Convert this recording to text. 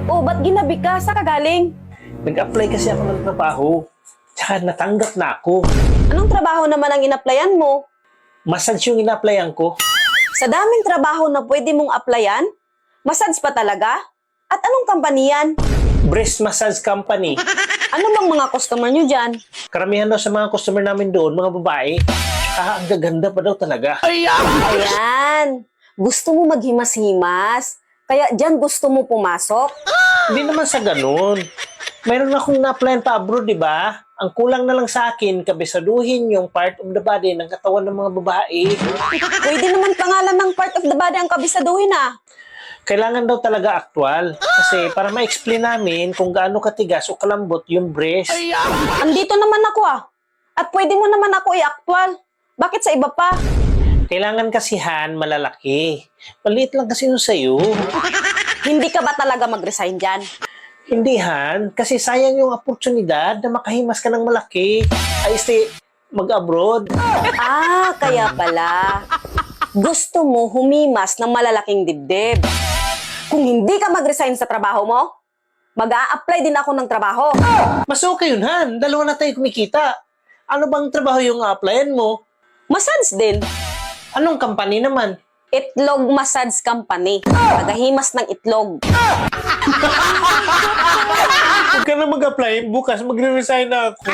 O, ba't ginabi ka? Sa kagaling? Nag-apply kasi ako ng trabaho. Tsaka natanggap na ako. Anong trabaho naman ang in-applyan mo? Massage yung ina-applyan ko. Sa daming trabaho na pwede mong applyan? Massage pa talaga? At anong company yan? Breast Massage Company. Ano bang mga customer nyo dyan? Karamihan daw sa mga customer namin doon, mga babae. Tsaka ang gaganda pa daw talaga. Ayan! Gusto mo maghimas-himas? Kaya dyan gusto mo pumasok? Hindi naman sa ganun. Meron akong na-applyan pa abroad, di ba? Ang kulang na lang sa akin, kabisaduhin yung part of the body ng katawan ng mga babae. Pwede naman pangalan ng part of the body ang kabisaduhin ah. Kailangan daw talaga aktual. Kasi para ma-explain namin kung gaano katigas o kalambot yung breast. Andito naman ako ah. At pwede mo naman ako i-actual. Bakit sa iba pa? Kailangan kasihan malalaki. Maliit lang kasi yung sa'yo. Hindi ka ba talaga mag-resign dyan? Hindi, Han. Kasi sayang yung oportunidad na makahimas ka ng malaki. Ay, mag-abroad. Ah, kaya pala. Gusto mo humimas ng malalaking dibdib. Kung hindi ka mag-resign sa trabaho mo, mag-a-apply din ako ng trabaho. Mas okay yun, Han. Dalawa na tayo kumikita. Ano bang trabaho yung applyan mo? Massage din. Anong company naman? Itlog Massage Company. Tagahimas ng itlog. Huwag ka na mag-apply. Bukas magre-resign na ako.